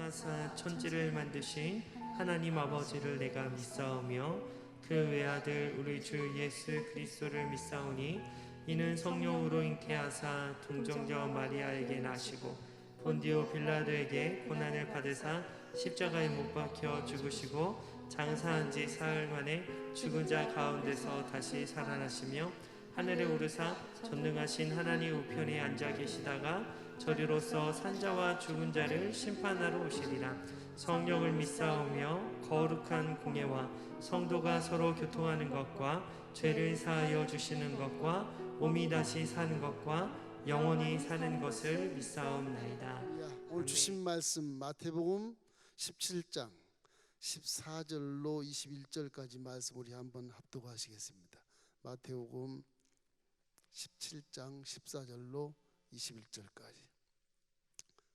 창하사 천지를 만드신 하나님 아버지를 내가 믿사오며 그 외아들 우리 주 예수 그리스도를 믿사오니 이는 성령으로 잉태하사 동정녀 마리아에게 나시고 본디오 빌라도에게 고난을 받으사 십자가에 못 박혀 죽으시고 장사한 지 사흘 만에 죽은 자 가운데서 다시 살아나시며 하늘에 오르사 전능하신 하나님 우편에 앉아 계시다가 저리로서 산자와 죽은 자를 심판하러 오시리라. 성령을 믿사오며 거룩한 공예와 성도가 서로 교통하는 것과 죄를 사하여 주시는 것과 몸이 다시 사는 것과 영원히 사는 것을 믿사옵나이다. 오늘 주신 말씀 마태복음 17장 14절로 21절까지 말씀 우리 한번 합독하시겠습니다. 마태복음 17장 14절로 21절까지.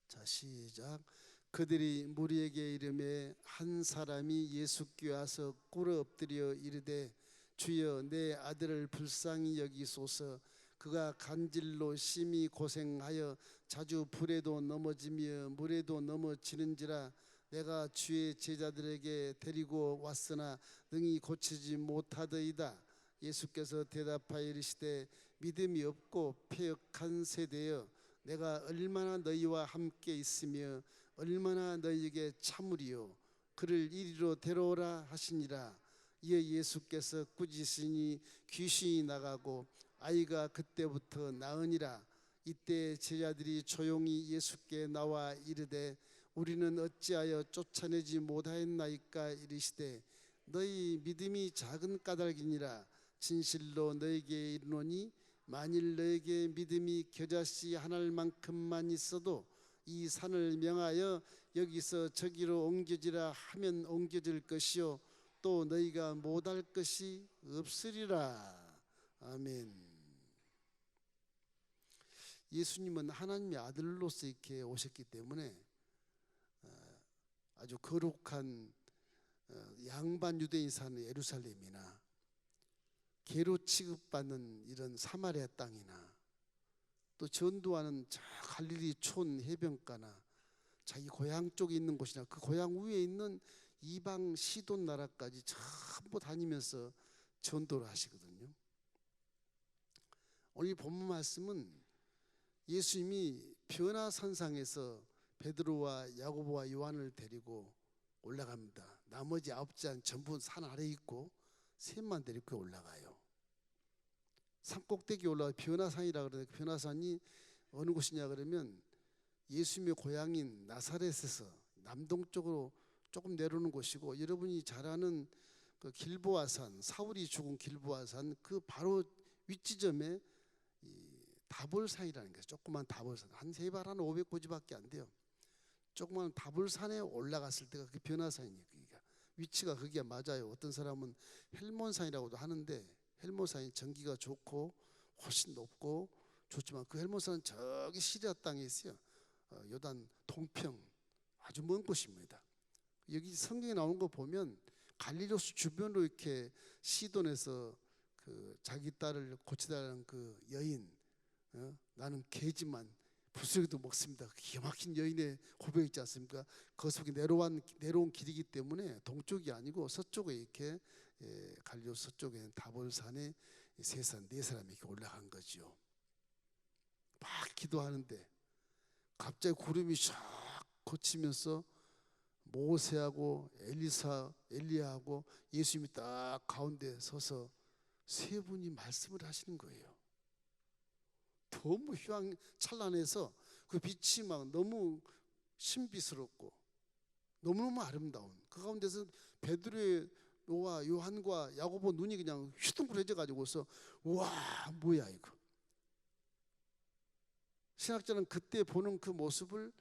자, 시작. 그들이 무리에게 이르매 한 사람이 예수께 와서 꿇어 엎드려 이르되 주여 내 아들을 불쌍히 여기소서. 그가 간질로 심히 고생하여 자주 불에도 넘어지며 물에도 넘어지는지라. 내가 주의 제자들에게 데리고 왔으나 능히 고치지 못하더이다. 예수께서 대답하여 이르시되 믿음이 없고 패역한 세대여, 내가 얼마나 너희와 함께 있으며 얼마나 너희에게 참으리요. 그를 이리로 데려오라 하시니라. 이에 예수께서 꾸짖으시니 귀신이 나가고 아이가 그때부터 나으니라. 이때 제자들이 조용히 예수께 나와 이르되 우리는 어찌하여 쫓아내지 못하였나이까. 이르시되 너희 믿음이 작은 까닭이니라. 진실로 너에게 이르노니 만일 너에게 믿음이 겨자씨 하나만큼만 있어도 이 산을 명하여 여기서 저기로 옮겨지라 하면 옮겨질 것이요 또 너희가 못할 것이 없으리라. 아멘. 예수님은 하나님의 아들로서 이렇게 오셨기 때문에 아주 거룩한 양반 유대인 사는 예루살렘이나 개로 취급받는 이런 사마리아 땅이나 또 전도하는 저 갈릴리 촌 해변가나 자기 고향 쪽에 있는 곳이나 그 고향 위에 있는 이방 시돈 나라까지 전부 다니면서 전도를 하시거든요. 오늘 본문 말씀은 예수님이 변화산상에서 베드로와 야고보와 요한을 데리고 올라갑니다. 나머지 9잔 전부 산 아래에 있고 셋만 데리고 올라가요. 산꼭대기에 올라가 변화산이라 그러는데 변화산이 어느 곳이냐 그러면 예수님의 고향인 나사렛에서 남동쪽으로 조금 내려오는 곳이고, 여러분이 잘 아는 그 길보아산, 사울이 죽은 길보아산 그 바로 윗지점에 이 다볼산이라는 거예요. 조그만 다볼산, 한 세발 한 500고지밖에 안 돼요. 조그만 다볼산에 올라갔을 때가 그 변화산이에요. 그러니까 위치가 거기가 맞아요. 어떤 사람은 헬몬산이라고도 하는데 헬몬산이 전기가 좋고 훨씬 높고 좋지만 그 헬몬산은 저기 시리아 땅에 있어요. 요단 동평 아주 먼 곳입니다. 여기 성경에 나오는 거 보면 갈릴리호수 주변으로 이렇게 시돈에서 그 자기 딸을 고치달라는 그 여인, 나는 개지만 부스러기도 먹습니다. 기가 막힌 여인의 고백 있지 않습니까? 그 속에 내려온 길이기 때문에 동쪽이 아니고 서쪽에 이렇게 갈릴리 서쪽에 다볼산에 세 사람, 네 사람이 이렇게 올라간 거죠. 막 기도하는데 갑자기 구름이 샥 걷히면서 모세하고 엘리야하고 예수님이 딱 가운데 서서 세 분이 말씀을 하시는 거예요. 너무 휘황찬란해서 그 빛이 막 너무 신비스럽고 너무너무 아름다운 그 가운데서 베드로와 요한과 야고보 눈이 그냥 휘둥그레져 가지고서 와 뭐야 이거. 신학자는 그때 보는 그 모습을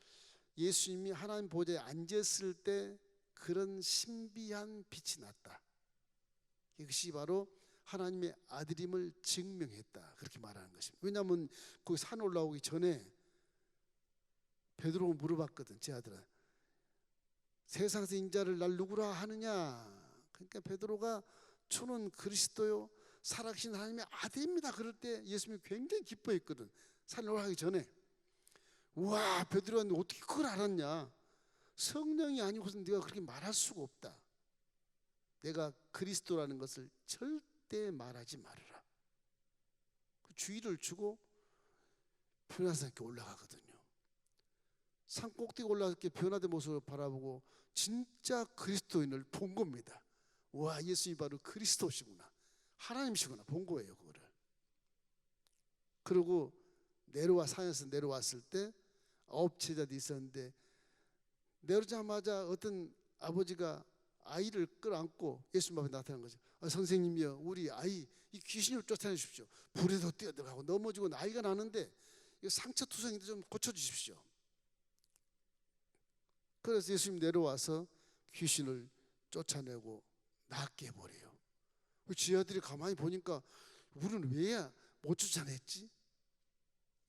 예수님이 하나님 보좌에 앉았을 때 그런 신비한 빛이 났다. 이것이 바로 하나님의 아들임을 증명했다. 그렇게 말하는 것입니다. 왜냐하면 그 산 올라오기 전에 베드로가 물어봤거든. 제 아들아, 세상에서 인자를 날 누구라 하느냐. 그러니까 베드로가 주는 그리스도요 살아계신 하나님의 아들입니다. 그럴 때 예수님이 굉장히 기뻐했거든. 산에 올라가기 전에. 우와, 베드로가 어떻게 그걸 알았냐. 성령이 아니고서 네가 그렇게 말할 수가 없다. 내가 그리스도라는 것을 절대 말하지 말아라. 그 주의를 주고 변화산에 올라가거든요. 산 꼭대기 올라가서 변화된 모습을 바라보고 진짜 그리스도인을 본 겁니다. 와, 예수님이 바로 그리스도시구나, 하나님이시구나 본 거예요. 그거를. 그리고 산에서 내려왔을 때 9제자들이 있었는데, 내려오자마자 어떤 아버지가 아이를 끌어안고 예수님 앞에 나타난 거죠. 선생님이여, 우리 아이 이 귀신을 쫓아내십시오. 불에도 뛰어들어가고 넘어지고 나이가 나는데 상처투성인데 좀 고쳐주십시오. 그래서 예수님 내려와서 귀신을 쫓아내고 낫게 해버려요. 지하들이 가만히 보니까 우리는 왜 못 쫓아냈지?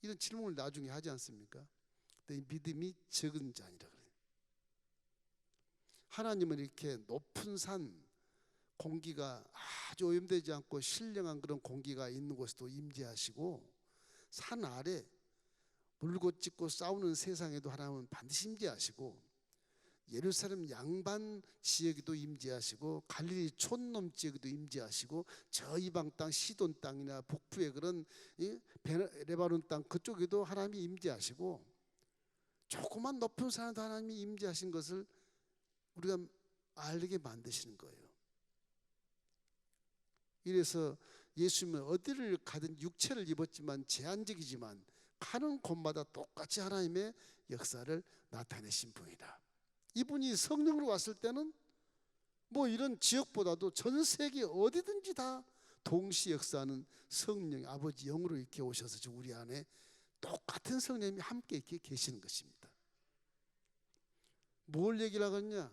이런 질문을 나중에 하지 않습니까? 믿음이 적은 자니라 그래요. 하나님은 이렇게 높은 산, 공기가 아주 오염되지 않고 신령한 그런 공기가 있는 곳에도 임재하시고, 산 아래 물고 찢고 싸우는 세상에도 하나님은 반드시 임재하시고, 예루살렘 양반 지역에도 임재하시고, 갈릴리 촌놈 지역에도 임재하시고, 저 이방 땅 시돈 땅이나 북부의 그런 레바논 땅 그쪽에도 하나님이 임재하시고, 조그만 높은 산에도 하나님이 임재하신 것을 우리가 알게 만드시는 거예요. 이래서 예수님은 어디를 가든 육체를 입었지만 제한적이지만 가는 곳마다 똑같이 하나님의 역사를 나타내신 분이다. 이분이 성령으로 왔을 때는 뭐 이런 지역보다도 전 세계 어디든지 다 동시 역사하는 성령, 아버지 영으로 이렇게 오셔서 지금 우리 안에 똑같은 성령님이 함께 이렇게 계시는 것입니다. 뭘 얘기를 하겠냐?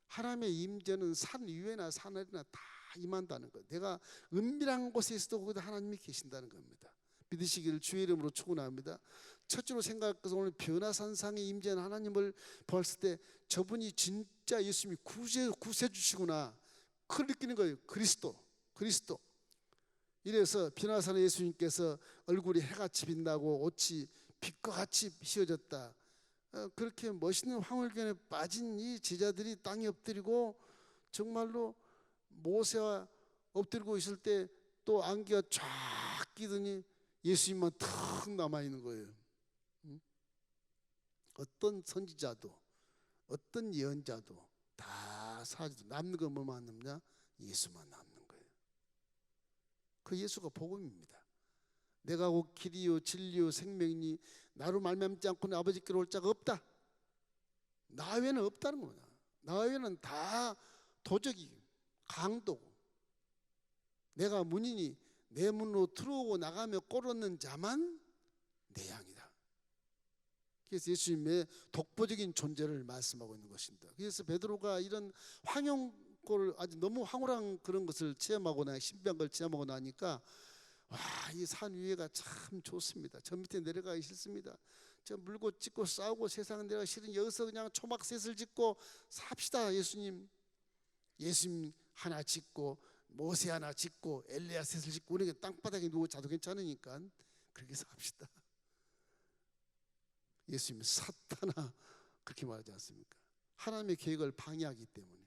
하나님의 임재는 산 위에나 산 아래나 다 임한다는 것. 내가 은밀한 곳에 있어도 거기다 하나님이 계신다는 겁니다. 믿으시기를 주의 이름으로 축원합니다. 첫째로 생각할 것은 오늘 변화산상에 임재한 하나님을 봤을 때 저분이 진짜 예수님이 구세주시구나, 그걸 느끼는 거예요. 그리스도. 이래서 변화산에 예수님께서 얼굴이 해같이 빛나고 옷이 빛과 같이 휘어졌다. 그렇게 멋있는 황홀견에 빠진 이 제자들이 땅에 엎드리고, 정말로 모세와 엎드리고 있을 때 또 안개가 쫙 끼더니 예수님만 턱 남아있는 거예요. 어떤 선지자도 어떤 예언자도 다 사라지고 남는 건 뭐만 남냐? 예수만 남는 거예요. 그 예수가 복음입니다. 내가 곧 길이요 진리요 생명이니 나로 말미암지 않고는 아버지께로 올 자가 없다. 나 외에는 없다는 겁니다. 나 외에는 다 도적이 강도고, 내가 문이니 내 문으로 들어오고 나가며 꼴 얻는 자만 내 양이다. 그래서 예수님의 독보적인 존재를 말씀하고 있는 것입니다. 그래서 베드로가 이런 황홀을 아주 너무 황홀한 그런 것을 체험하고 신비한 걸 체험하고 나니까, 와, 이 산 위에가 참 좋습니다. 저 밑에 내려가기 싫습니다. 저 물고 찢고 싸우고 세상 내려가기 싫은 여기서 그냥 초막셋을 짓고 삽시다. 예수님 하나 짓고 모세 하나 짓고 엘리야 셋을 짓고 우리가 땅바닥에 누워 자도 괜찮으니까 그렇게 삽시다. 예수님 사탄아 그렇게 말하지 않습니까? 하나님의 계획을 방해하기 때문에.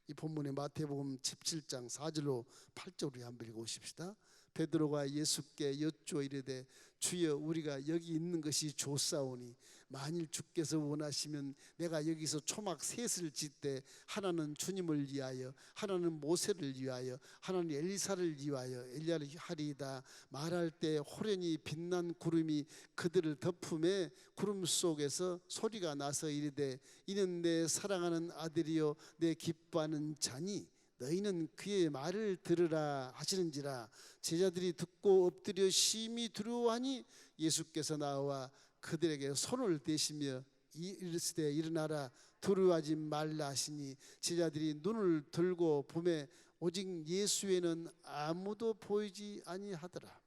이 본문의 마태복음 17장 4절로 8절로 한번 읽어보십시다. 베드로가 예수께 여쭈어 이르되 주여 우리가 여기 있는 것이 좋사오니 만일 주께서 원하시면 내가 여기서 초막 셋을 짓되 하나는 주님을 위하여 하나는 모세를 위하여 하나는 엘리사를 위하여 엘리야를 하리이다. 말할 때 호련히 빛난 구름이 그들을 덮음에 구름 속에서 소리가 나서 이르되 이는 내 사랑하는 아들이요 내 기뻐하는 자니 너희는 그의 말을 들으라 하시는지라. 제자들이 듣고 엎드려 심히 두려워하니 예수께서 나와 그들에게 손을 대시며 이르시되 일어나라 두려워하지 말라 하시니 제자들이 눈을 들고 보매 오직 예수에는 아무도 보이지 아니하더라.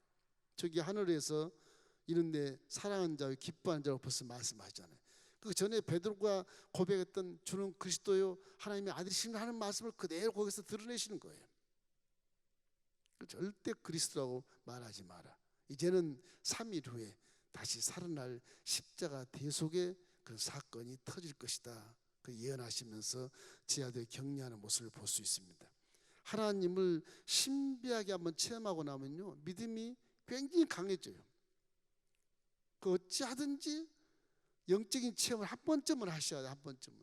저기 하늘에서 이런데 사랑하는 자와 기뻐하는 자로 벌써 말씀하시잖아요. 그 전에 베드로가 고백했던 주는 그리스도요 하나님의 아들이신가 하는 말씀을 그대로 거기서 드러내시는 거예요. 절대 그리스도라고 말하지 마라. 이제는 3일 후에 다시 살아날 십자가 대속의 그 사건이 터질 것이다. 그 예언하시면서 제 아들이 격려하는 모습을 볼 수 있습니다. 하나님을 신비하게 한번 체험하고 나면요, 믿음이 굉장히 강해져요. 그 어찌하든지 영적인 체험을 한 번쯤은 하셔야 돼요. 한 번쯤은.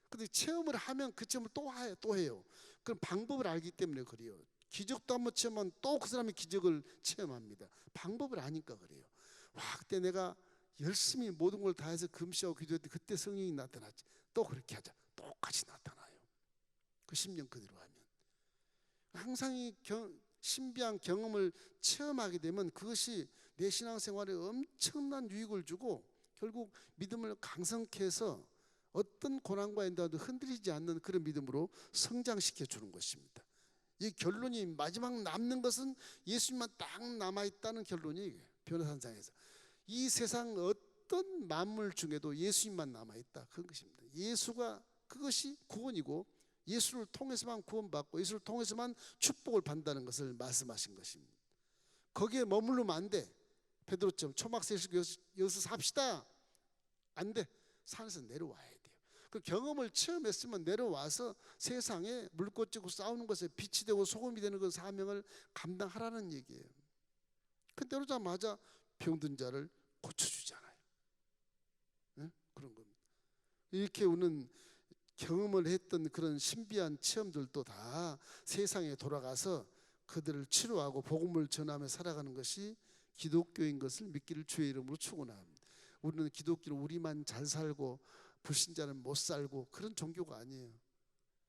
근데 체험을 하면 그 체험을 또 해요. 그런 방법을 알기 때문에 그래요. 기적도 한번 체험하면 또 그 사람이 기적을 체험합니다. 방법을 아니까 그래요. 와, 그때 내가 열심히 모든 걸 다해서 금시하고 기도했을 때 그때 성령이 나타났지. 또 그렇게 하자. 똑같이 나타나요. 그 10년 그대로 하면. 항상 이 신비한 경험을 체험하게 되면 그것이 내 신앙생활에 엄청난 유익을 주고 결국 믿음을 강성케 해서 어떤 고난과 엔다도 흔들리지 않는 그런 믿음으로 성장시켜 주는 것입니다. 이 결론이 마지막 남는 것은 예수님만 딱 남아있다는 결론이 변호사상에서 이 세상 어떤 만물 중에도 예수님만 남아있다 그런 것입니다. 예수가 그것이 구원이고 예수를 통해서만 구원받고 예수를 통해서만 축복을 받는다는 것을 말씀하신 것입니다. 거기에 머무르면 안 돼. 베드로처럼 초막세식 여기서 삽시다. 안 돼. 산에서 내려와야 돼요. 그 경험을 체험했으면 내려와서 세상에 물꽃 찌고 싸우는 것에 빛이 되고 소금이 되는 그 사명을 감당하라는 얘기예요. 그 내려오자마자 병든 자를 고쳐주잖아요. 네? 그런 겁니다. 이렇게 우리는 경험을 했던 그런 신비한 체험들도 다 세상에 돌아가서 그들을 치료하고 복음을 전하며 살아가는 것이 기독교인 것을 믿기를 주의 이름으로 축원합니다. 우리는 기독교는 우리만 잘 살고 불신자는 못 살고 그런 종교가 아니에요.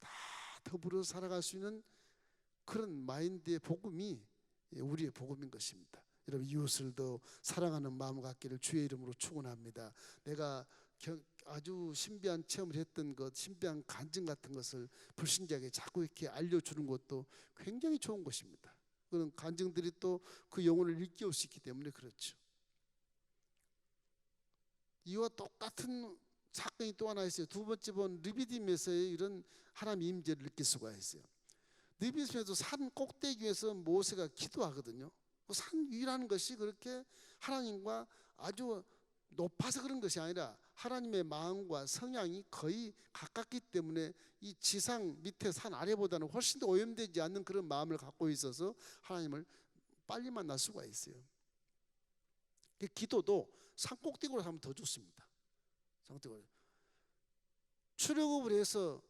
다 더불어 살아갈 수 있는 그런 마인드의 복음이 우리의 복음인 것입니다. 여러분 이웃을 더 사랑하는 마음 갖기를 주의 이름으로 축원합니다. 내가 아주 신비한 체험을 했던 것, 신비한 간증 같은 것을 불신자에게 자꾸 이렇게 알려주는 것도 굉장히 좋은 것입니다. 그런 간증들이 또 그 영혼을 일깨울 수 있기 때문에 그렇죠. 이와 똑같은 사건이 또 하나 있어요. 두 번째 본 르비딤에서의 이런 하나님의 임재를 느낄 수가 있어요. 르비딤에도 산 꼭대기에서 모세가 기도하거든요. 산 위라는 것이 그렇게 하나님과 아주 높아서 그런 것이 아니라 하나님의 마음과 성향이 거의 가깝기 때문에 이 지상 밑에 산 아래보다는 훨씬 더 오염되지 않는 그런 마음을 갖고 있어서 하나님을 빨리 만날 수가 있어요. 기도도 산 꼭대기로 하면 더 좋습니다. 출애굽을 해서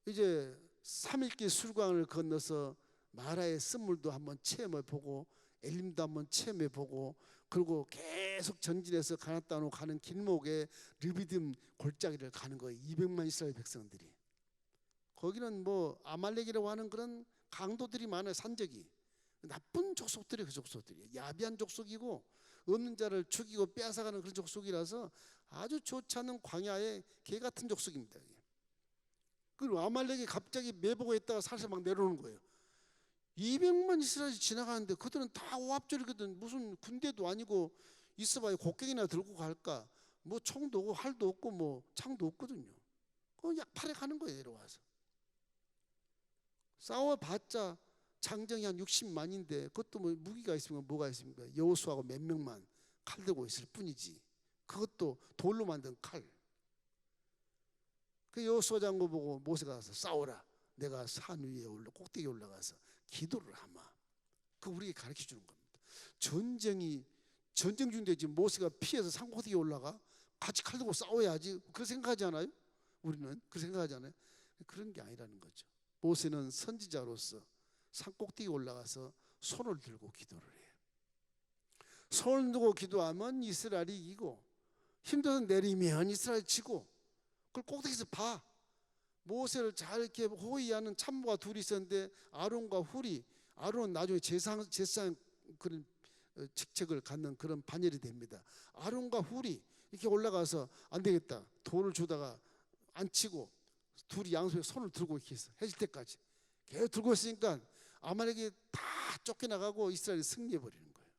이제 3일길 술강을 건너서 마라의 쓴물도 한번 체험해보고 엘림도 한번 체험해보고 그리고 계속 전진해서 가나안 땅으로 가는 길목에 르비딤 골짜기를 가는 거예요. 200만 이스라엘 백성들이. 거기는 뭐 아말렉이라고 하는 그런 강도들이 많아요. 산적이. 나쁜 족속들이 그 족속들이에요. 야비한 족속이고 없는 자를 죽이고 빼앗아가는 그런 족속이라서 아주 좋지 않은 광야의 개 같은 족속입니다. 그리고 아말렉이 갑자기 매보고 있다가 살살 막 내려오는 거예요. 200만 이스라엘이 지나가는데 그들은 다 오합절이거든. 무슨 군대도 아니고 있어봐야 곡괭이나 들고 갈까. 뭐 총도 없고 활도 없고 뭐 창도 없거든요. 그 약팔에 가는 거예요. 내려와서 싸워봤자 장정이 한 60만인데 그것도 뭐 무기가 있으면 뭐가 있습니까? 여호수아하고 몇 명만 칼 들고 있을 뿐이지. 그것도 돌로 만든 칼. 그 여호수아 장군 보고 모세가 가서 싸워라. 내가 산 위에 꼭대기에 올라가서 기도를 하마. 그 우리에게 가르쳐 주는 겁니다. 전쟁 중인데 지금 모세가 피해서 산 꼭대기에 올라가? 같이 칼 들고 싸워야지. 그렇게 생각하지 않아요? 우리는 그렇게 생각하지 않아요? 그런 게 아니라는 거죠. 모세는 선지자로서 산 꼭대기에 올라가서 손을 들고 기도를 해요. 손을 들고 기도하면 이스라엘이 이기고 힘들어서 내리면 이스라엘이 지고 그걸 꼭대기에서 봐. 모세를 잘 이렇게 호위하는 참모가 둘이 있었는데 아론과 훌이, 아론은 나중에 제사장 그런 직책을 갖는 그런 반열이 됩니다. 아론과 훌이 이렇게 올라가서 안 되겠다. 돌을 주다가 안 치고 둘이 양손에 손을 들고 이렇게 있어. 해질 때까지 계속 들고 있으니까 아말렉이 다 쫓겨나가고 이스라엘이 승리해 버리는 거예요.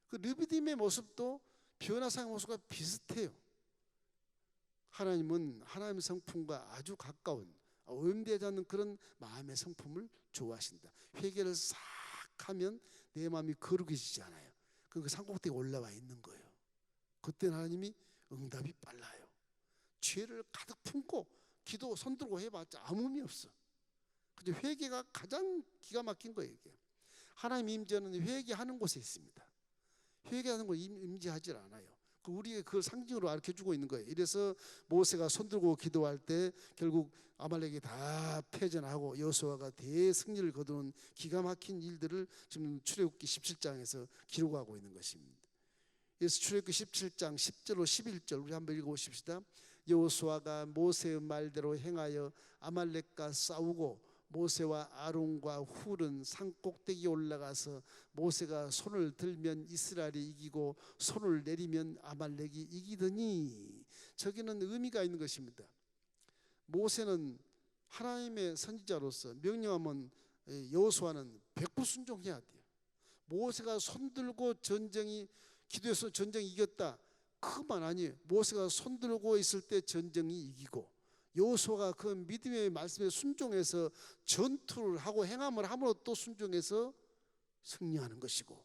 그 르비딤의 모습도 변화상의 모습과 비슷해요. 하나님은 하나님의 성품과 아주 가까운 오염되지 않는 그런 마음의 성품을 좋아하신다. 회개를 싹 하면 내 마음이 거룩해지지 않아요. 그 산꼭대기에 올라와 있는 거예요. 그때 하나님이 응답이 빨라요. 죄를 가득 품고 기도 손들고 해봤자 아무 의미 없어. 근데 회개가 가장 기가 막힌 거예요. 이게. 하나님 임재는 회개하는 곳에 있습니다. 회개하는 걸 임재하지 않아요. 우리에게 그걸 상징으로 가르쳐주고 있는 거예요. 이래서 모세가 손들고 기도할 때 결국 아말렉이 다 패전하고 여호수아가 대승리를 거두는 기가 막힌 일들을 지금 출애굽기 17장에서 기록하고 있는 것입니다. 그래서 출애굽기 17장 10절로 11절 우리 한번 읽어보십시다. 여호수아가 모세의 말대로 행하여 아말렉과 싸우고 모세와 아론과 훌은 산꼭대기에 올라가서 모세가 손을 들면 이스라엘이 이기고 손을 내리면 아말렉이 이기더니, 저기는 의미가 있는 것입니다. 모세는 하나님의 선지자로서 명령하면 여호수아는 100% 순종해야 돼요. 모세가 손들고 기도해서 전쟁이 이겼다, 그만 아니에요. 모세가 손들고 있을 때 전쟁이 이기고, 여호수아가 그 믿음의 말씀에 순종해서 전투를 하고 행함을 함으로 또 순종해서 승리하는 것이고,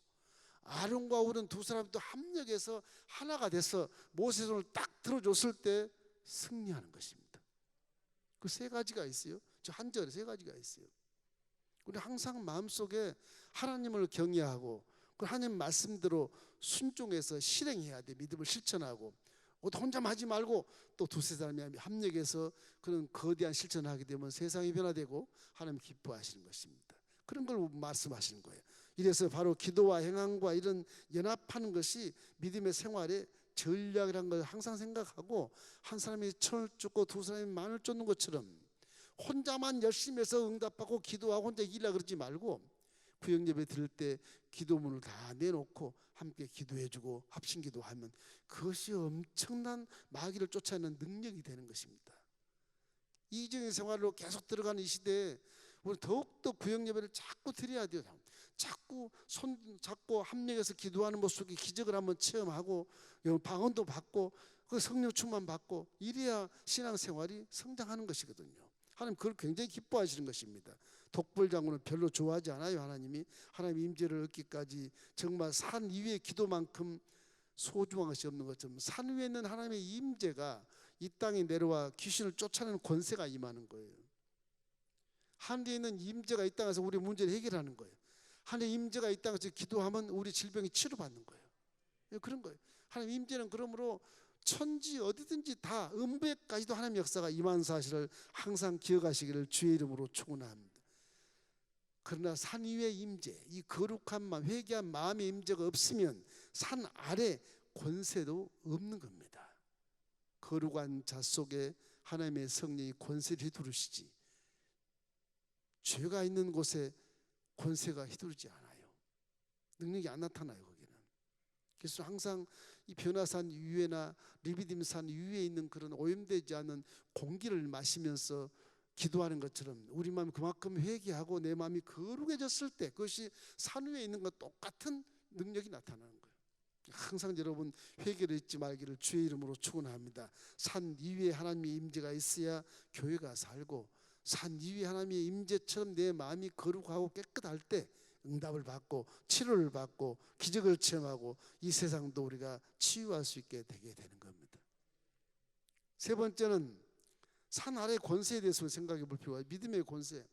아론과 훌은 두 사람이 또 합력해서 하나가 돼서 모세 손을 딱 들어줬을 때 승리하는 것입니다. 그 세 가지가 있어요. 저 한 절에 세 가지가 있어요. 우리 항상 마음속에 하나님을 경외하고 그 하나님 말씀대로 순종해서 실행해야 돼. 믿음을 실천하고, 혼자만 하지 말고 또 두세 사람이 합력해서 그런 거대한 실천을 하게 되면 세상이 변화되고 하나님 기뻐하시는 것입니다. 그런 걸 말씀하시는 거예요. 이래서 바로 기도와 행함과 이런 연합하는 것이 믿음의 생활의 전략이라는 걸 항상 생각하고, 한 사람이 천을 쫓고 두 사람이 만을 쫓는 것처럼 혼자만 열심히 해서 응답하고 기도하고 혼자 이기려고 그러지 말고, 구역예배 드릴 때 기도문을 다 내놓고 함께 기도해주고 합심기도하면 그것이 엄청난 마귀를 쫓아내는 능력이 되는 것입니다. 이기적인 생활로 계속 들어가는 이 시대에 우리 더욱더 구역예배를 자꾸 드려야 돼요. 자꾸 손 잡고 합력해서 기도하는 모습이 기적을 한번 체험하고 방언도 받고 그 성령 충만 받고, 이래야 신앙생활이 성장하는 것이거든요. 하나님 그걸 굉장히 기뻐하시는 것입니다. 독불장군을 별로 좋아하지 않아요. 하나님 임재를 얻기까지 정말 산 위의 기도만큼 소중한 것이 없는 것처럼, 산 위에 있는 하나님의 임재가 이 땅에 내려와 귀신을 쫓아내는 권세가 임하는 거예요. 하늘에 있는 임재가 이 땅에서 우리 문제를 해결하는 거예요. 하나님의 임재가 이 땅에서 기도하면 우리 질병이 치료받는 거예요. 그런 거예요. 하나님 임재는 그러므로 천지 어디든지 다 음부에까지도 하나님 역사가 임한 사실을 항상 기억하시기를 주의 이름으로 축원합니다. 그러나 산 위의 임재, 이 거룩한 마음, 회개한 마음의 임재가 없으면 산 아래 권세도 없는 겁니다. 거룩한 자 속에 하나님의 성령이 권세를 휘두르시지, 죄가 있는 곳에 권세가 휘두르지 않아요. 능력이 안 나타나요, 거기는. 그래서 항상 이 변화산 위에나 리비딤산 위에 있는 그런 오염되지 않은 공기를 마시면서 기도하는 것처럼 우리 마음이 그만큼 회개하고 내 마음이 거룩해졌을 때 그것이 산 위에 있는 것 똑같은 능력이 나타나는 거예요. 항상 여러분 회개를 잊지 말기를 주의 이름으로 축원합니다. 산 위에 하나님의 임재가 있어야 교회가 살고, 산 위에 하나님의 임재처럼 내 마음이 거룩하고 깨끗할 때 응답을 받고 치료를 받고 기적을 체험하고 이 세상도 우리가 치유할 수 있게 되게 되는 겁니다. 세 번째는 산 아래 권세에 대해서 생각해 볼 필요가 있어요. 믿음의 권세.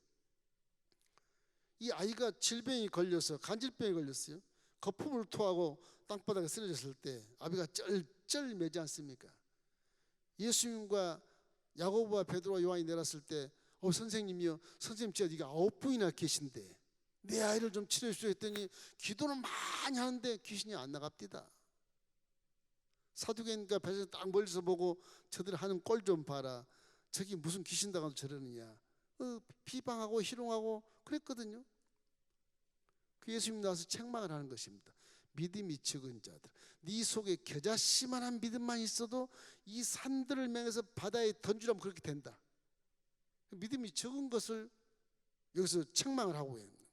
이 아이가 질병이 걸려서 간질병이 걸렸어요. 거품을 토하고 땅바닥에 쓰러졌을 때 아비가 쩔쩔 매지 않습니까? 예수님과 야고보와 베드로와 요한이 내렸을 때 선생님이요, 선생님 제가 네가 9분이나 계신데 내 아이를 좀 치료해 주세요 했더니 기도는 많이 하는데 귀신이 안 나갑디다. 사두개인가 배에서 딱 멀리서 보고 저들 하는 꼴 좀 봐라, 저기 무슨 귀신 당하고 저러느냐, 비방하고 희롱하고 그랬거든요. 그 예수님 나와서 책망을 하는 것입니다. 믿음이 적은 자들, 네 속에 겨자씨만한 믿음만 있어도 이 산들을 맹해서 바다에 던지라면 그렇게 된다. 믿음이 적은 것을 여기서 책망을 하고 있는 거예요.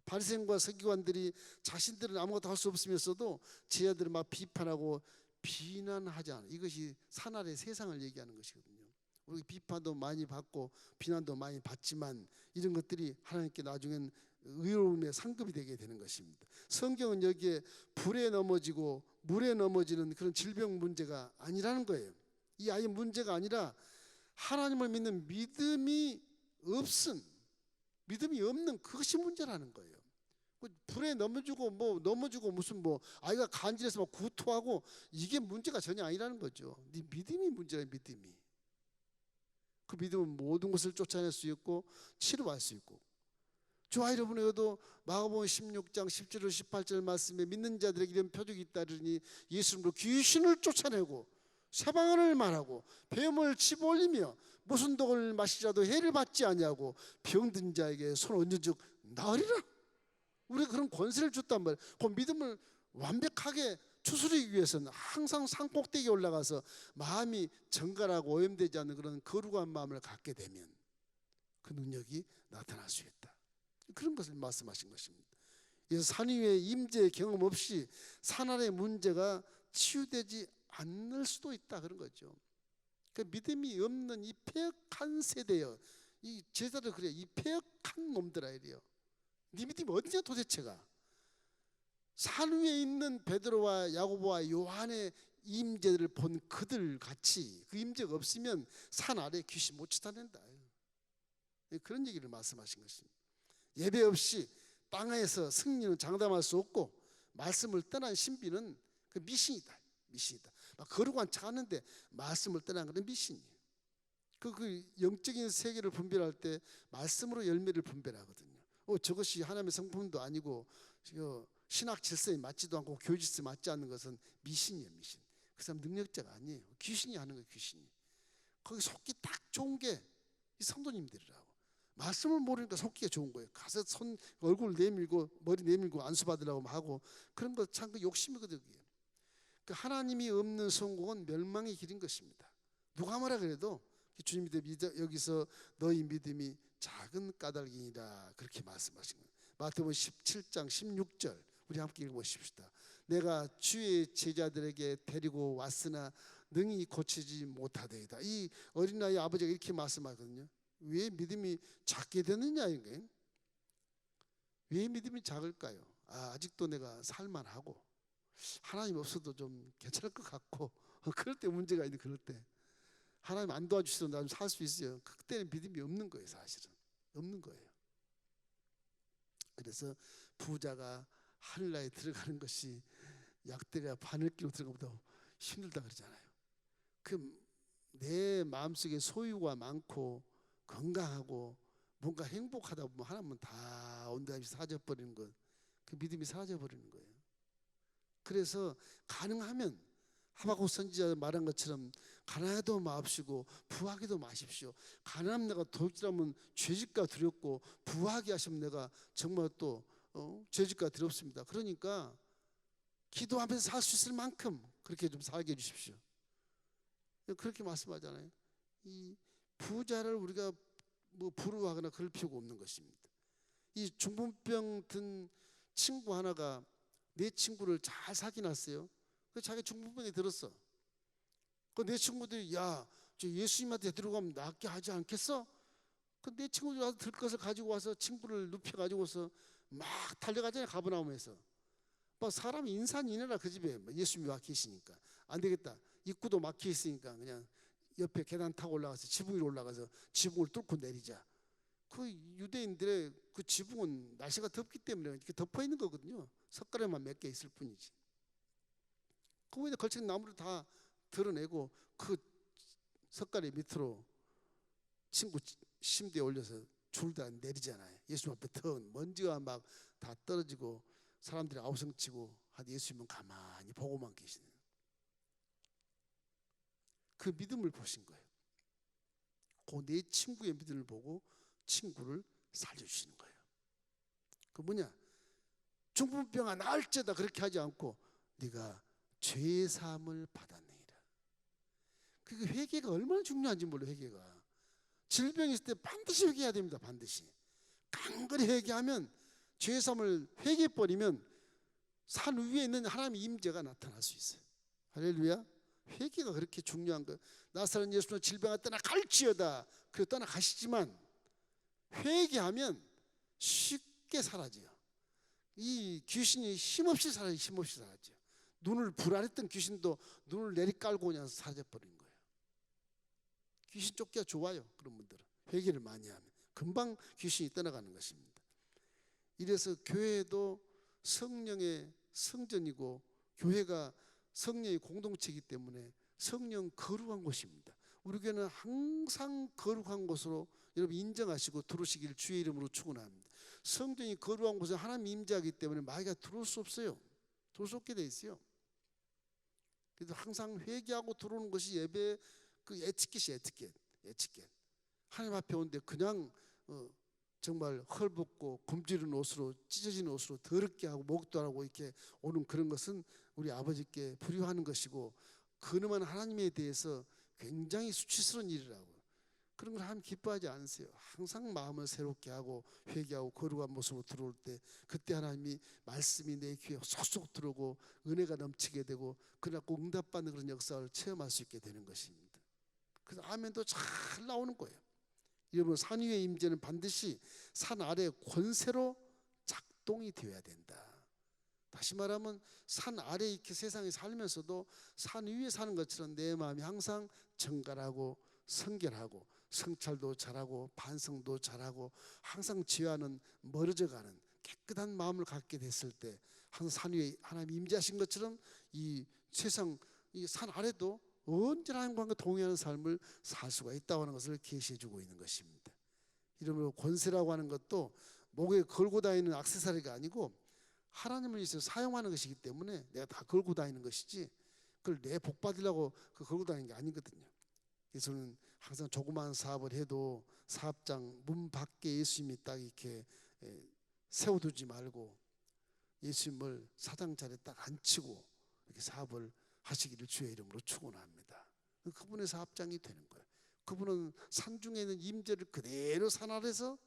바리새인과 서기관들이 자신들은 아무것도 할 수 없으면서도 제자들을 막 비판하고 비난하지 않아. 이것이 산 아래 세상을 얘기하는 것이거든요. 우리 비판도 많이 받고 비난도 많이 받지만 이런 것들이 하나님께 나중엔 의로움의 상급이 되게 되는 것입니다. 성경은 여기에 불에 넘어지고 물에 넘어지는 그런 질병 문제가 아니라는 거예요. 이 아예 문제가 아니라 하나님을 믿는 믿음이 없는 그것이 문제라는 거예요. 불에 넘어지고 무슨 아이가 간질해서 막 구토하고 이게 문제가 전혀 아니라는 거죠. 네 믿음이 문제라. 믿음이. 그 믿음은 모든 것을 쫓아낼 수 있고 치료할 수 있고. 저와 여러분에게도 마가복음 16장 17절 18절 말씀에 믿는 자들에게 이런 표적이 있다더니 예수님으로 귀신을 쫓아내고 쇠방언을 말하고 뱀을 집어올리며 무슨 독을 마시자도 해를 받지 아니하고 병든 자에게 손 얹은즉 나으리라. 우리가 그런 권세를 줬단 말이에요. 그 믿음을 완벽하게 추스르기 위해서는 항상 산꼭대기에 올라가서 마음이 정갈하고 오염되지 않는 그런 거룩한 마음을 갖게 되면 그 능력이 나타날 수 있다. 그런 것을 말씀하신 것입니다. 그래서 산 위에 임재 경험 없이 산 아래 문제가 치유되지 않을 수도 있다 그런 거죠. 그 믿음이 없는 이 폐역한 세대여, 이 제자들 그래요. 이 폐역한 놈들아 이래요. 네 믿음이 어디냐 도대체가. 산 위에 있는 베드로와 야고보와 요한의 임재를 본 그들 같이 그 임재가 없으면 산 아래 귀신 못 쫓아낸다. 그런 얘기를 말씀하신 것입니다. 예배 없이 땅에서 승리는 장담할 수 없고 말씀을 떠난 신비는 그 미신이다. 막 거룩한 척 하는데 말씀을 떠난 것은 미신이에요. 그 영적인 세계를 분별할 때 말씀으로 열매를 분별하거든요. 저것이 하나님의 성품도 아니고 신학 질서에 맞지도 않고 교회 질서에 맞지 않는 것은 미신이에요. 미신. 그 사람 능력자가 아니에요. 귀신이 하는 거예요. 귀신이. 거기 속기 딱 좋은 게 이 성도님들이라고. 말씀을 모르니까 속기가 좋은 거예요. 가서 얼굴 내밀고 머리 내밀고 안수 받으라고 하고 그런 거 참 그 욕심이거든요. 그 하나님이 없는 성공은 멸망의 길인 것입니다. 누가 뭐라 그래도 주님이 여기서 너희 믿음이 작은 까닭이니라 그렇게 말씀하신 거예요. 마태복음 17장 16절 우리 함께 읽어보십시다. 내가 주의 제자들에게 데리고 왔으나 능히 고치지 못하되이다. 이 어린아이 아버지가 이렇게 말씀하거든요. 왜 믿음이 작게 되느냐 이거예요. 왜 믿음이 작을까요? 아직도 내가 살만하고 하나님 없어도 좀 괜찮을 것 같고 그럴 때 문제가 있는 그럴 때 하나님 안 도와주셔도 나 좀 살 수 있어요. 그때는 믿음이 없는 거예요. 사실은 없는 거예요. 그래서 부자가 하늘나라에 들어가는 것이 약대가 바늘기로 들어가보다 힘들다 그러잖아요. 내 마음속에 소유가 많고 건강하고 뭔가 행복하다 보면 하나님은 다 온데없이 사라져버리는 것, 그 믿음이 사라져버리는 거예요. 그래서 가능하면 하박국 선지자 말한 것처럼 가난해도 마옵시고 부하게도 마십시오. 가난하면 내가 도둑질하면 죄짓가 두렵고 부하게 하시면 내가 정말 또 죄짓가 두렵습니다. 그러니까 기도하면서 살 수 있을 만큼 그렇게 좀 살게 해주십시오. 그렇게 말씀하잖아요. 이 부자를 우리가 부러워하거나 그럴 필요가 없는 것입니다. 이 중풍병 든 친구 하나가 내 친구를 잘 사귀났어요. 그래서 자기 중풍병이 들었어. 내 친구들이 저 예수님한테 들어가면 낫게 하지 않겠어? 내 친구들이 와서 들 것을 가지고 와서 친구를 눕혀가지고서 막 달려가잖아요. 가버나움에서. 사람이 인산이네라 그 집에 예수님이 와 계시니까 안 되겠다. 입구도 막혀 있으니까 그냥 옆에 계단 타고 올라가서 지붕 위로 올라가서 지붕을 뚫고 내리자. 그 유대인들의 그 지붕은 날씨가 덥기 때문에 이렇게 덮어 있는 거거든요. 석가래만 몇 개 있을 뿐이지. 그 위에 걸친 나무를 다 드러내고 그 석가래 밑으로 친구 침대에 올려서 줄 다 내리잖아요. 예수 앞에 터 먼지가 막 다 떨어지고 사람들이 아우성치고 한 예수님은 가만히 보고만 계시는 그 믿음을 보신 거예요. 그 내 친구의 믿음을 보고 친구를 살려주시는 거예요. 그 뭐냐? 중풍병아 나을지어다 그렇게 하지 않고 네가 죄사함을 받았느니라. 그 회개가 얼마나 중요한지 몰라요. 회개가 질병이 있을 때 반드시 회개해야 됩니다. 반드시 깡그리 회개하면 죄사함을 회개해버리면 산 위에 있는 하나님의 임재가 나타날 수 있어요. 할렐루야. 회개가 그렇게 중요한 거예요. 나사렛 예수는 질병을 떠나갈지어다 그리고 떠나가시지만 회개하면 쉽게 사라져요. 이 귀신이 힘없이 사라져요. 눈을 불안했던 귀신도 눈을 내리깔고 그냥 사라져버린 거예요. 귀신 쫓기가 좋아요. 그런 분들은 회개를 많이 하면 금방 귀신이 떠나가는 것입니다. 이래서 교회도 성령의 성전이고 교회가 성령의 공동체이기 때문에 성령 거룩한 곳입니다. 우리 교회는 항상 거룩한 곳으로 여러분 인정하시고 들어오시기를 주의 이름으로 축원합니다. 성전이 거룩한 곳에 하나님 임재하기 때문에 마귀가 들어올 수 없어요. 들어올 수 없게 돼 있어요. 그래서 항상 회개하고 들어오는 것이 예배 그 에티켓이에요. 에티켓. 하나님 앞에 오는데 그냥 정말 헐벗고 굶주린 옷으로 찢어진 옷으로 더럽게 하고 목도 하고 이렇게 오는 그런 것은 우리 아버지께 불효하는 것이고 그놈한 하나님에 대해서 굉장히 수치스러운 일이라고. 그런 걸 하나님 기뻐하지 않으세요. 항상 마음을 새롭게 하고 회개하고 거룩한 모습으로 들어올 때 그때 하나님이 말씀이 내 귀에 쏙쏙 들어오고 은혜가 넘치게 되고 그러나 꼭 응답받는 그런 역사를 체험할 수 있게 되는 것입니다. 그래서 아멘도 잘 나오는 거예요. 여러분 산 위의 임재는 반드시 산 아래 권세로 작동이 되어야 된다. 다시 말하면 산 아래 이렇게 세상에 살면서도 산 위에 사는 것처럼 내 마음이 항상 정갈하고 성결하고 성찰도 잘하고 반성도 잘하고 항상 죄와는 멀어져가는 깨끗한 마음을 갖게 됐을 때 한 산 위에 하나님 임재하신 것처럼 이 세상 이 산 아래도 언제나 하나님과 동행하는 삶을 살 수가 있다고 하는 것을 계시해주고 있는 것입니다. 이러므로 권세라고 하는 것도 목에 걸고 다니는 액세서리가 아니고 하나님을 위해서 사용하는 것이기 때문에 내가 다 걸고 다니는 것이지 그걸 내 복 받으려고 걸고 다니는 게 아니거든요. 그래서 저는 항상 조그마한 사업을 해도 사업장 문 밖에 예수님이 딱 이렇게 세워두지 말고 예수님을 사장 자리에 딱 앉히고 이렇게 사업을 하시기를 주의 이름으로 축원합니다. 그분의 사업장이 되는 거예요. 그분은 산중에 있는 임재를 그대로 산 아래서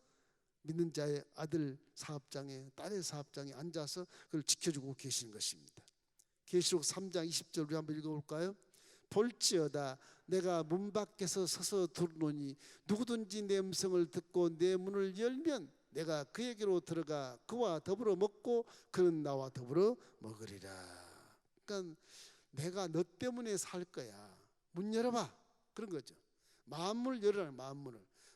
믿는 자의 아들 사업장에 딸의 사업장에 앉아서 그걸 지켜주고 계시는 것입니다. 계시록 3장 20절 우리 한번 읽어볼까요? 볼지어다 내가 문 밖에서 서서 들어오니 누구든지 내 음성을 듣고 내 문을 열면 내가 그에게로 들어가 그와 더불어 먹고 그는 나와 더불어 먹으리라. 그러니까 내가 너 때문에 살 거야. 문 열어봐. 그런 거죠. 마음문을 열어라.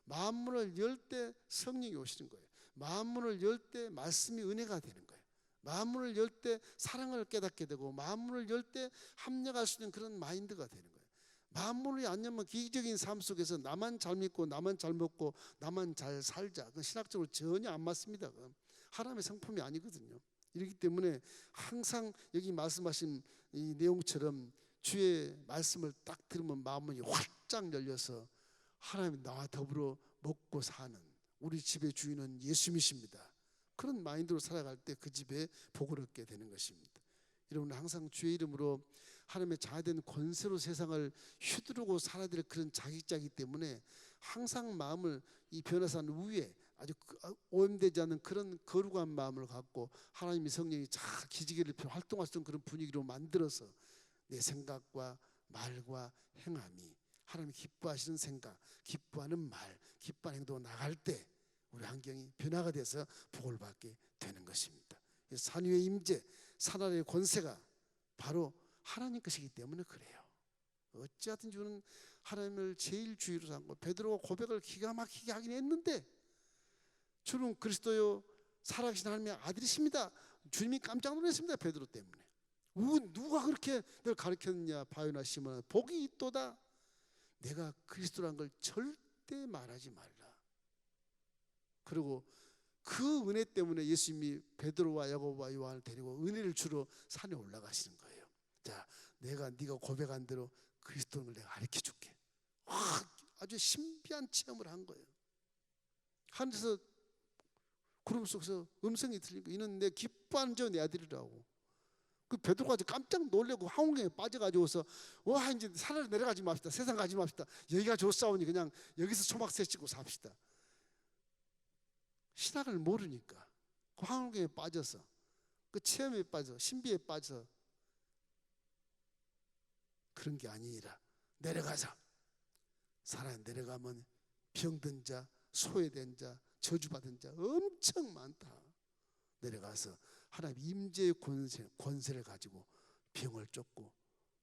마음문을 열 때 성령이 오시는 거예요. 마음문을 열 때 말씀이 은혜가 되는 거예요. 마음문을 열 때 사랑을 깨닫게 되고 마음문을 열 때 합력할 수 있는 그런 마인드가 되는 거예요. 마음문이 안 열면 기기적인 삶 속에서 나만 잘 믿고 나만 잘 먹고 나만 잘 살자. 그건 신학적으로 전혀 안 맞습니다. 그건 하나님의 성품이 아니거든요. 이렇기 때문에 항상 여기 말씀하신 이 내용처럼 주의 말씀을 딱 들으면 마음문이 활짝 열려서 하나님 나와 더불어 먹고 사는 우리 집의 주인은 예수님이십니다. 그런 마인드로 살아갈 때 그 집에 복을 얻게 되는 것입니다. 여러분 항상 주의 이름으로 하나님의 자아된 권세로 세상을 휘두르고 살아야 될 그런 자격자이기 때문에 항상 마음을 이 변화산 위에 아주 오염되지 않는 그런 거룩한 마음을 갖고 하나님의 성령이 잘 기지개를 펴 활동할 수 있는 그런 분위기로 만들어서 내 생각과 말과 행함이 하나님이 기뻐하시는 생각, 기뻐하는 말, 기뻐하는 행동으로 나갈 때 우리 환경이 변화가 돼서 복을 받게 되는 것입니다. 산 위의 임재, 산 아래의 권세가 바로 하나님 것이기 때문에 그래요. 어찌하든 주는 하나님을 제일 주의로 삼고 베드로가 고백을 기가 막히게 하긴 했는데 주는 그리스도요 살아계신 하나님의 아들이십니다. 주님이 깜짝 놀랐습니다. 베드로 때문에. 누가 그렇게 널 가르쳤느냐 바요나 시몬아 복이 있도다. 내가 그리스도라는 걸 절대 말하지 말라. 그리고 그 은혜 때문에 예수님이 베드로와 야고보와 요한을 데리고 은혜를 주러 산에 올라가시는 거예요. 자, 네가 고백한 대로 그리스도를 내가 가르쳐 줄게. 아주 신비한 체험을 한 거예요. 하늘에서 구름 속에서 음성이 들리고 이는 내 기뻐하는 자 내 아들이라고. 그 베드로가 깜짝 놀래고 황홀경에 빠져가지고서 와 이제 산으로 내려가지 맙시다. 세상 가지 맙시다. 여기가 좋사오니 그냥 여기서 초막새 찍고 삽시다. 신학을 모르니까 그 황홀경에 빠져서 그 체험에 빠져 신비에 빠져 그런 게 아니라 내려가자. 산에 내려가면 병든 자, 소외된 자, 저주받은 자 엄청 많다. 내려가서 하나님 임재의 권세를 가지고 병을 쫓고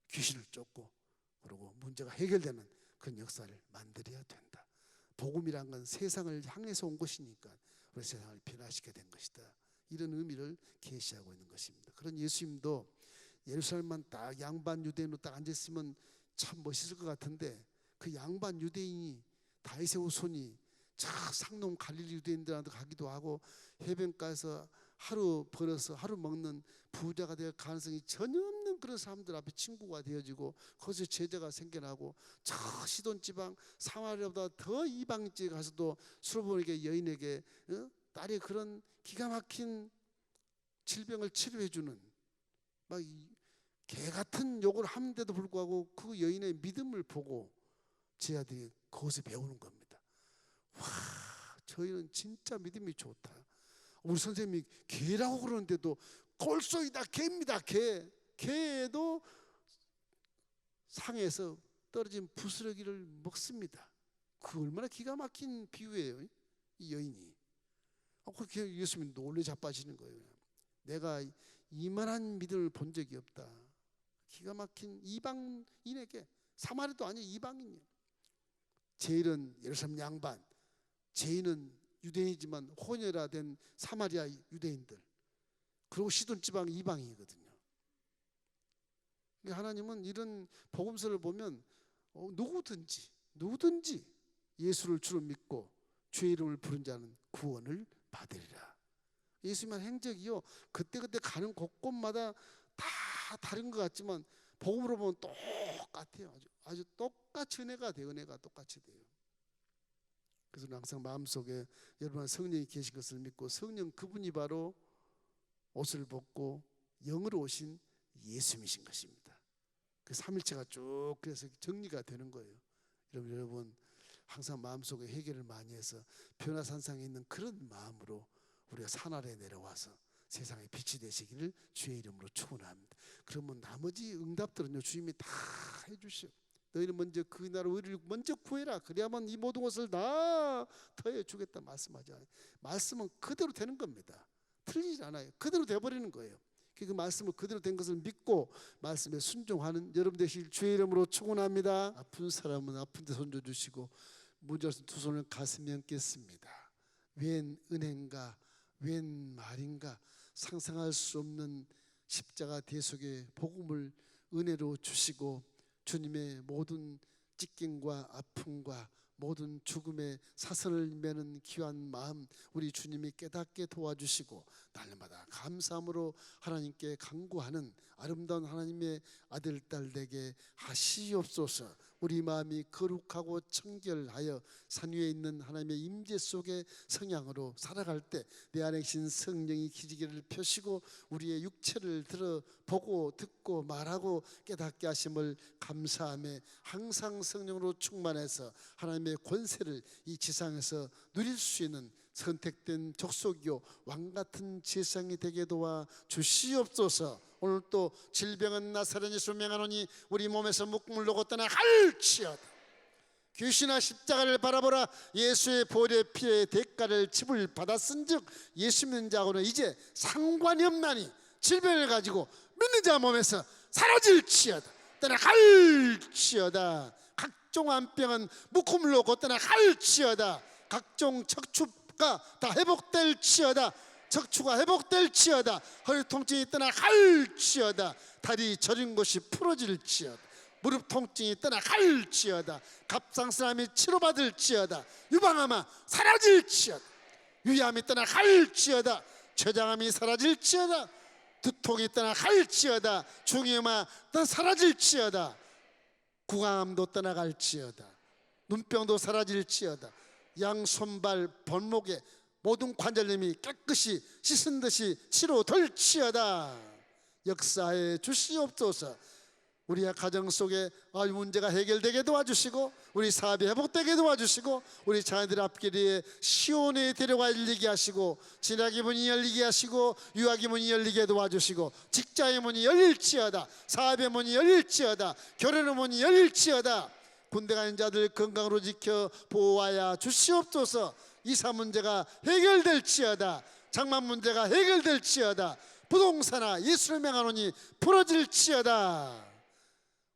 귀신을 쫓고 그리고 문제가 해결되는 그런 역사를 만들어야 된다. 복음이란 건 세상을 향해서 온 것이니까 우리 세상을 변화시켜야 된 것이다. 이런 의미를 계시하고 있는 것입니다. 그런 예수님도 예루살렘만 딱 양반 유대인으로 딱 앉아있으면 참 멋있을 것 같은데 그 양반 유대인이 다윗의 후손이 상놈 갈릴리 유대인들한테 가기도 하고 해변가에서 하루 벌어서 하루 먹는 부자가 될 가능성이 전혀 없는 그런 사람들 앞에 친구가 되어지고 거기서 제자가 생겨나고 저 시돈 지방 사마리아보다 더 이방 지에 가서도 수로보니게 여인에게 딸의 그런 기가 막힌 질병을 치료해주는 막 개 같은 욕을 하는데도 불구하고 그 여인의 믿음을 보고 제 아들이 그것을 배우는 겁니다. 와, 저희는 진짜 믿음이 좋다. 우리 선생님이 개라고 그러는데도 골소이다, 개입니다. 개도 상에서 떨어진 부스러기를 먹습니다. 그 얼마나 기가 막힌 비유예요, 이 여인이. 그렇게 예수님이 놀래 자빠지는 거예요. 내가 이만한 믿음을 본 적이 없다. 기가 막힌 이방인에게, 사마리아도 아니에요, 이방인이에요. 제일은 예루살렘 양반, 제인은 유대인이지만 혼혈화된 사마리아 유대인들, 그리고 시돈 지방 이방인이거든요. 하나님은 이런 복음서를 보면 누구든지 예수를 주로 믿고 주의 이름을 부른 자는 구원을 받으리라. 예수님의 행적이요, 그때그때 가는 곳곳마다 다 다른 것 같지만 복음으로 보면 똑같아요. 아주 똑같이 은혜가 돼요. 은혜가 똑같이 돼요. 그래서 항상 마음속에 여러분 성령이 계신 것을 믿고, 성령 그분이 바로 옷을 벗고 영으로 오신 예수님이신 것입니다. 그 삼일체가 쭉 그래서 정리가 되는 거예요. 여러분 항상 마음속에 회개를 많이 해서 변화산상에 있는 그런 마음으로 우리가 산 아래에 내려와서 세상에 빛이 되시기를 주의 이름으로 축원합니다. 그러면 나머지 응답들은요, 주님이 다 해주시오. 너희는 먼저 그 나라 의를 먼저 구해라. 그래야만 이 모든 것을 다 더해 주겠다 말씀하지 않아요. 말씀은 그대로 되는 겁니다. 틀리지 않아요. 그대로 돼버리는 거예요. 그 말씀을 그대로 된 것을 믿고 말씀에 순종하는 여러분 되실 주의 이름으로 축원합니다. 아픈 사람은 아픈 데 손 줘주시고, 무자선 두 손을 가슴에 얹겠습니다. 웬 은혜인가, 웬 말인가, 상상할 수 없는 십자가 대속의 복음을 은혜로 주시고 주님의 모든 찢김과 아픔과 모든 죽음의 사선을 매는 귀한 마음 우리 주님이 깨닫게 도와주시고 날마다 감사함으로 하나님께 간구하는 아름다운 하나님의 아들 딸 되게 하시옵소서. 우리 마음이 거룩하고 청결하여 산 위에 있는 하나님의 임재 속의 성향으로 살아갈 때 내 안에 계신 성령이 기지개를 펴시고 우리의 육체를 들어 보고 듣고 말하고 깨닫게 하심을 감사하며 항상 성령으로 충만해서 하나님의 권세를 이 지상에서 누릴 수 있는 선택된 족속이요 왕같은 제사장이 되게 도와 주시옵소서. 오늘 또 질병은 나사렛 예수 명하노니 우리 몸에서 묶물로 떠나 할지어다. 귀신아 십자가를 바라보라. 예수의 보혈의 피의 대가를 칩을 받았은즉 예수 믿는 자하고는 이제 상관이 없나니 질병을 가지고 믿는 자 몸에서 사라질지어다. 떠나 갈지어다. 각종 암병은 묶물로 떠나 갈지어다. 각종 척추가 다 회복될지어다. 척추가 회복될지어다. 허리 통증이 떠나 갈지어다. 다리 저린 곳이 풀어질지어다. 무릎 통증이 떠나 갈지어다. 갑상선암이 치료받을지어다. 유방암아 사라질지어다. 위암이 떠나 갈지어다. 췌장암이 사라질지어다. 두통이 떠나 갈지어다. 중이염아 떠나 사라질지어다. 구강암도 떠나갈지어다. 눈병도 사라질지어다. 양손발 발목에 모든 관절염이 깨끗이 씻은 듯이 치료될지어다. 역사해 주시옵소서. 우리의 가정 속에 문제가 해결되게 도와주시고 우리 사업이 회복되게 도와주시고 우리 자녀들 앞길에 시온에 데려가 열리게 하시고 진학의 문이 열리게 하시고 유학의 문이 열리게 도와주시고 직장의 문이 열릴지어다. 사업의 문이 열릴지어다. 결혼의 문이 열릴지어다. 군대 가는 자들 건강으로 지켜 보호하여 주시옵소서. 이사 문제가 해결될지어다. 장만 문제가 해결될지어다. 부동산아 예수를 명하노니 부러질지어다.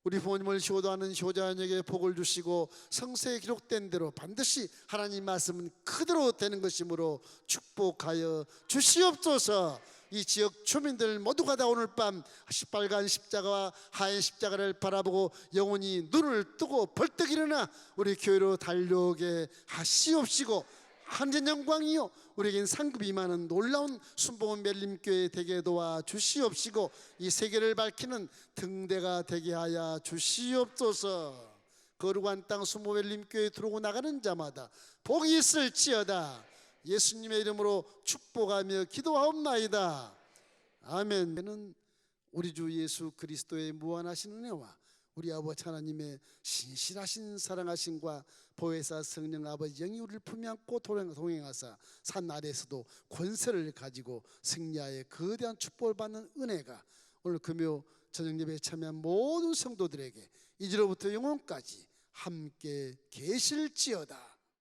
우리 부모님을 효도하는 효자녀에게 복을 주시고 성서에 기록된 대로 반드시 하나님 말씀은 그대로 되는 것이므로 축복하여 주시옵소서. 이 지역 주민들 모두가 다 오늘 밤 빨간 십자가와 하얀 십자가를 바라보고 영원히 눈을 뜨고 벌떡 일어나 우리 교회로 달려오게 하시옵시고, 한전 영광이요 우리에겐 상급이 많은 놀라운 순복음 멜림교회 되게 도와 주시옵시고, 이 세계를 밝히는 등대가 되게 하여 주시옵소서. 거룩한 땅 순복음 멜림교회 들어오고 나가는 자마다 복이 있을지어다. 예수님의 이름으로 축복하며 기도하옵나이다. 아멘. 우리 주 예수 그리스도의 무한하신 은혜와 우리 아버지 하나님의 신실하신 사랑하심과 보혜사 성령 아버지 영이 우리를 품에 안고 동행하사 산 아래에서도 권세를 가지고 승리하여 거대한 축복을 받는 은혜가 오늘 금요 저녁 예배에 참여한 모든 성도들에게 이제로부터 영원까지 함께 계실지어다.